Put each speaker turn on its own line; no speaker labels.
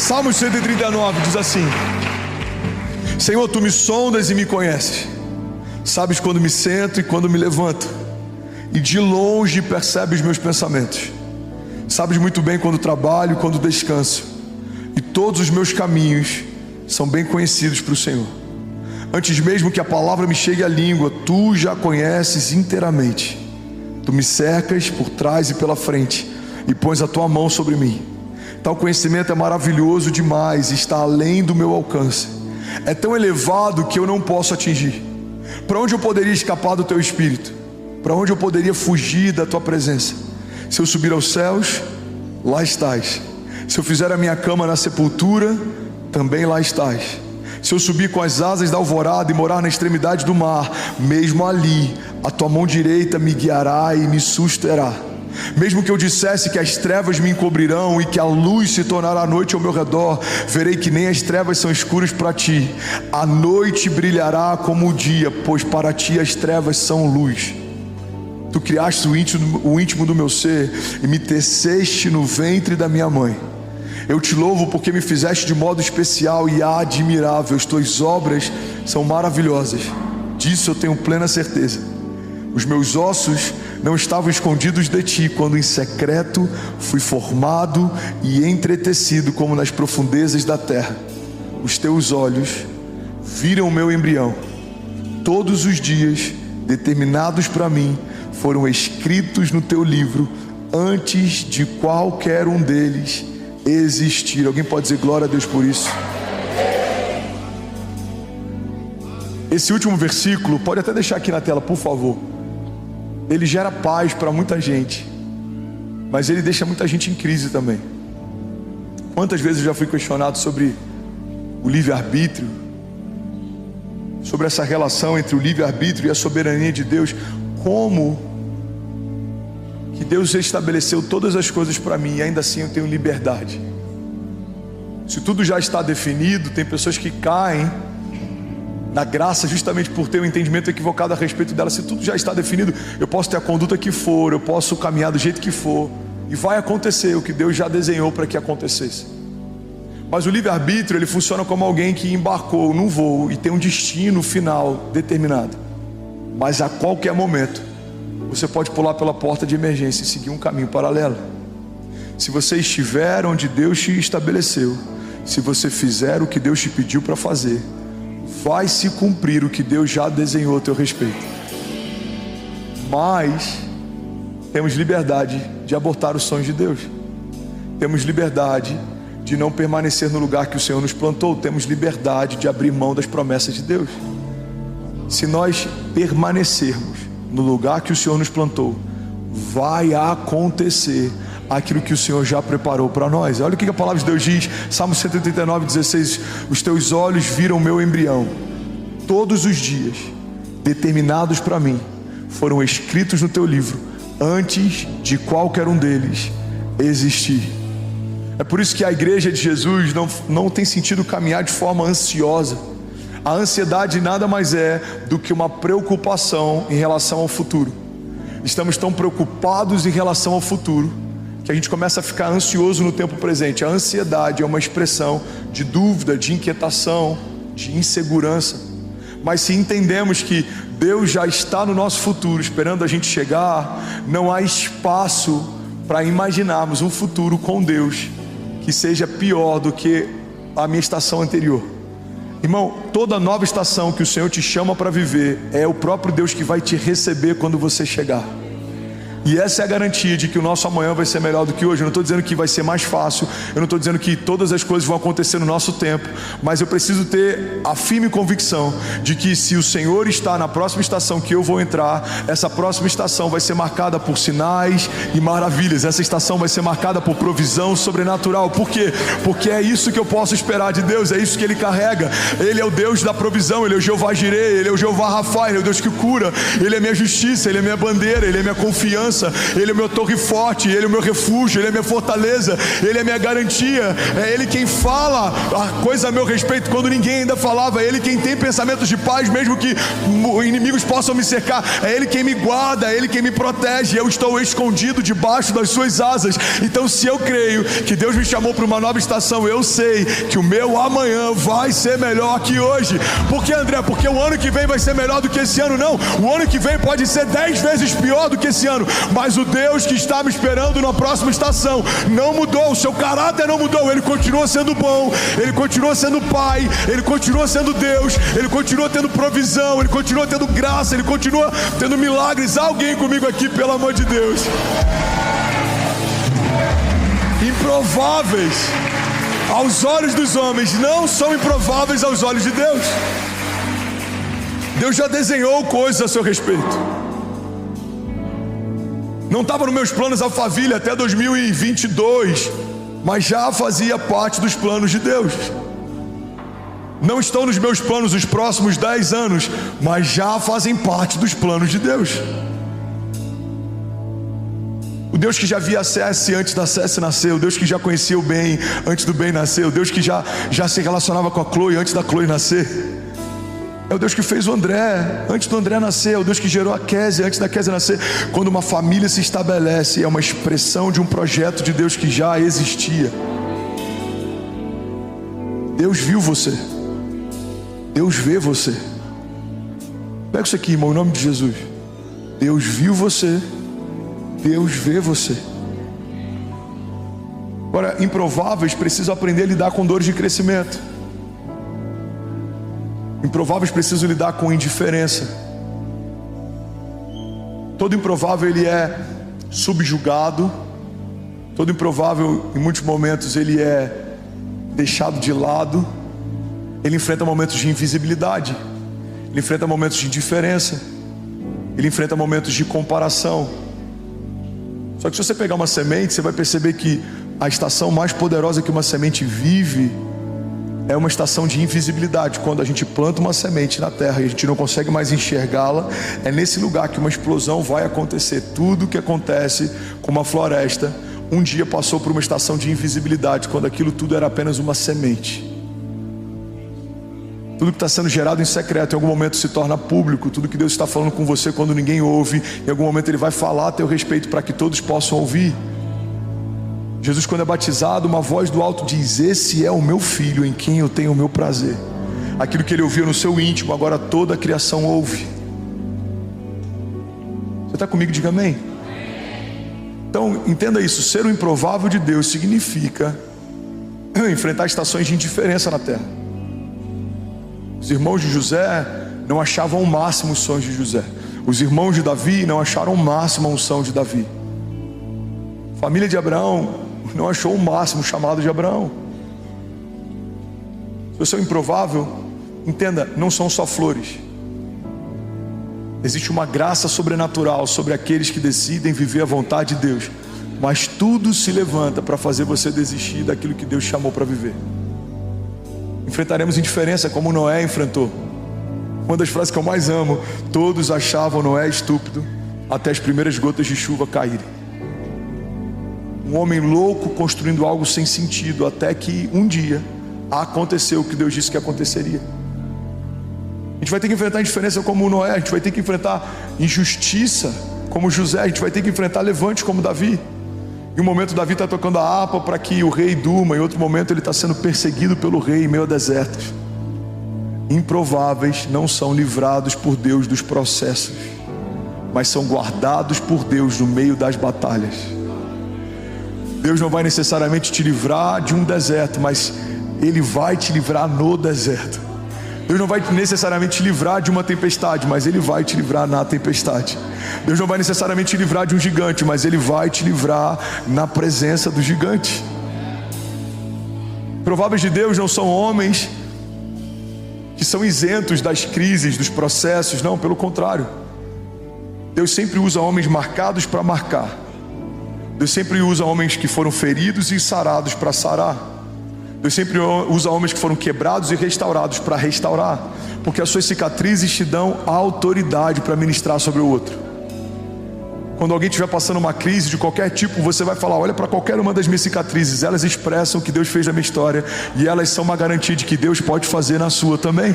Salmo 139 diz assim: Senhor, tu me sondas e me conheces, sabes quando me sento e quando me levanto, e de longe percebes meus pensamentos. Sabes muito bem quando trabalho e quando descanso, e todos os meus caminhos são bem conhecidos para o Senhor. Antes mesmo que a palavra me chegue à língua, tu já conheces inteiramente. Tu me cercas por trás e pela frente, e pões a tua mão sobre mim. Tal conhecimento é maravilhoso demais e está além do meu alcance. É tão elevado que eu não posso atingir. Para onde eu poderia escapar do teu espírito? Para onde eu poderia fugir da tua presença? Se eu subir aos céus, lá estás. Se eu fizer a minha cama na sepultura, também lá estás. Se eu subir com as asas da alvorada e morar na extremidade do mar, mesmo ali a tua mão direita me guiará e me susterá. Mesmo que eu dissesse que as trevas me encobrirão e que a luz se tornará noite ao meu redor, verei que nem as trevas são escuras para ti. A noite brilhará como o dia, pois para ti as trevas são luz. Tu criaste o íntimo do meu ser e me teceste no ventre da minha mãe. Eu te louvo porque me fizeste de modo especial e admirável. As tuas obras são maravilhosas, disso eu tenho plena certeza. Os meus ossos não estavam escondidos de ti, quando em secreto fui formado e entretecido como nas profundezas da terra. Os teus olhos viram o meu embrião. Todos os dias determinados para mim foram escritos no teu livro, antes de qualquer um deles existir. Alguém pode dizer glória a Deus por isso? Esse último versículo, pode até deixar aqui na tela, por favor. Ele gera paz para muita gente, mas ele deixa muita gente em crise também. Quantas vezes eu já fui questionado sobre o livre-arbítrio, sobre essa relação entre o livre-arbítrio e a soberania de Deus. Como que Deus estabeleceu todas as coisas para mim e ainda assim eu tenho liberdade? Se tudo já está definido, tem pessoas que caem na graça justamente por ter um entendimento equivocado a respeito dela. Se tudo já está definido, eu posso ter a conduta que for, eu posso caminhar do jeito que for, e vai acontecer o que Deus já desenhou para que acontecesse. Mas o livre-arbítrio, ele funciona como alguém que embarcou num voo e tem um destino final determinado, mas a qualquer momento você pode pular pela porta de emergência e seguir um caminho paralelo. Se você estiver onde Deus te estabeleceu, se você fizer o que Deus te pediu para fazer, vai se cumprir o que Deus já desenhou a teu respeito. Mas temos liberdade de abortar os sonhos de Deus. Temos liberdade de não permanecer no lugar que o Senhor nos plantou. Temos liberdade de abrir mão das promessas de Deus. Se nós permanecermos no lugar que o Senhor nos plantou, vai acontecer aquilo que o Senhor já preparou para nós. Olha o que a palavra de Deus diz, Salmo 139:16: os teus olhos viram o meu embrião. Todos os dias determinados para mim foram escritos no teu livro, antes de qualquer um deles existir. É por isso que a igreja de Jesus não tem sentido caminhar de forma ansiosa. A ansiedade nada mais é do que uma preocupação em relação ao futuro. Estamos tão preocupados em relação ao futuro que a gente começa a ficar ansioso no tempo presente. A ansiedade é uma expressão de dúvida, de inquietação, de insegurança. Mas se entendemos que Deus já está no nosso futuro, esperando a gente chegar, não há espaço para imaginarmos um futuro com Deus que seja pior do que a minha estação anterior. Irmão, toda nova estação que o Senhor te chama para viver, é o próprio Deus que vai te receber quando você chegar. E essa é a garantia de que o nosso amanhã vai ser melhor do que hoje. Eu não estou dizendo que vai ser mais fácil, eu não estou dizendo que todas as coisas vão acontecer no nosso tempo, mas eu preciso ter a firme convicção de que se o Senhor está na próxima estação que eu vou entrar, essa próxima estação vai ser marcada por sinais e maravilhas. Essa estação vai ser marcada por provisão sobrenatural. Por quê? Porque é isso que eu posso esperar de Deus, é isso que Ele carrega. Ele é o Deus da provisão, Ele é o Jeová Jireh, Ele é o Jeová Rafa, Ele é o Deus que cura, Ele é minha justiça, Ele é minha bandeira, Ele é minha confiança, segurança, Ele é meu torre forte, Ele é o meu refúgio, Ele é minha fortaleza, Ele é minha garantia. É Ele quem fala a coisa a meu respeito quando ninguém ainda falava. É Ele quem tem pensamentos de paz mesmo que inimigos possam me cercar. É Ele quem me guarda, é Ele quem me protege. Eu estou escondido debaixo das suas asas. Então, se eu creio que Deus me chamou para uma nova estação, eu sei que o meu amanhã vai ser melhor que hoje. Por que, André? Porque o ano que vem vai ser melhor do que esse ano? Não, o ano que vem pode ser 10 vezes pior do que esse ano, mas o Deus que está me esperando na próxima estação não mudou, o seu caráter não mudou. Ele continua sendo bom, Ele continua sendo Pai, Ele continua sendo Deus, Ele continua tendo provisão, Ele continua tendo graça, Ele continua tendo milagres. Alguém comigo aqui, pelo amor de Deus. Improváveis aos olhos dos homens não são improváveis aos olhos de Deus. Deus já desenhou coisas a seu respeito. Não estava nos meus planos Alphaville até 2022, mas já fazia parte dos planos de Deus. Não estão nos meus planos os próximos 10 anos, mas já fazem parte dos planos de Deus. O Deus que já via a Cécia antes da Cécia nascer, o Deus que já conhecia o bem antes do bem nascer, o Deus que já se relacionava com a Chloe antes da Chloe nascer, é o Deus que fez o André antes do André nascer, é o Deus que gerou a Kézia antes da Kézia nascer. Quando uma família se estabelece, é uma expressão de um projeto de Deus que já existia. Deus viu você, Deus vê você. Pega isso aqui, irmão, em nome de Jesus. Deus viu você, Deus vê você. Agora, improváveis precisam aprender a lidar com dores de crescimento. Improváveis precisam lidar com indiferença. Todo improvável ele é subjugado. Todo improvável, em muitos momentos, ele é deixado de lado. Ele enfrenta momentos de invisibilidade. Ele enfrenta momentos de indiferença. Ele enfrenta momentos de comparação. Só que se você pegar uma semente, você vai perceber que a estação mais poderosa que uma semente vive é uma estação de invisibilidade. Quando a gente planta uma semente na terra e a gente não consegue mais enxergá-la, é nesse lugar que uma explosão vai acontecer. Tudo que acontece com uma floresta, um dia passou por uma estação de invisibilidade, quando aquilo tudo era apenas uma semente. Tudo que está sendo gerado em secreto, em algum momento se torna público. Tudo que Deus está falando com você quando ninguém ouve, em algum momento Ele vai falar a teu respeito para que todos possam ouvir. Jesus, quando é batizado, uma voz do alto diz: esse é o meu filho, em quem eu tenho o meu prazer. Aquilo que ele ouvia no seu íntimo, agora toda a criação ouve. Você está comigo? Diga amém. Então entenda isso, ser o improvável de Deus significa enfrentar estações de indiferença na terra. Os irmãos de José não achavam o máximo os sonhos de José. Os irmãos de Davi não acharam o máximo a unção de Davi. A família de Abraão não achou o máximo o chamado de Abraão. Se você é o improvável, entenda, não são só flores. Existe uma graça sobrenatural sobre aqueles que decidem viver a vontade de Deus. Mas tudo se levanta para fazer você desistir daquilo que Deus chamou para viver. Enfrentaremos indiferença como Noé enfrentou. Uma das frases que eu mais amo: todos achavam Noé estúpido até as primeiras gotas de chuva caírem. Um homem louco construindo algo sem sentido, até que um dia aconteceu o que Deus disse que aconteceria. A gente vai ter que enfrentar indiferença como Noé, a gente vai ter que enfrentar injustiça como José, a gente vai ter que enfrentar levante como Davi. Em um momento Davi está tocando a harpa para que o rei durma, em outro momento ele está sendo perseguido pelo rei em meio a desertos. Improváveis não são livrados por Deus dos processos, mas são guardados por Deus no meio das batalhas. Deus não vai necessariamente te livrar de um deserto, mas Ele vai te livrar no deserto. Deus não vai necessariamente te livrar de uma tempestade, mas Ele vai te livrar na tempestade. Deus não vai necessariamente te livrar de um gigante, mas Ele vai te livrar na presença do gigante. Prováveis de Deus não são homens que são isentos das crises, dos processos. Não, pelo contrário. Deus sempre usa homens marcados para marcar. Deus sempre usa homens que foram feridos e sarados para sarar. Deus sempre usa homens que foram quebrados e restaurados para restaurar, porque as suas cicatrizes te dão a autoridade para ministrar sobre o outro. Quando alguém estiver passando uma crise de qualquer tipo, você vai falar: olha para qualquer uma das minhas cicatrizes, elas expressam o que Deus fez na minha história, e elas são uma garantia de que Deus pode fazer na sua também.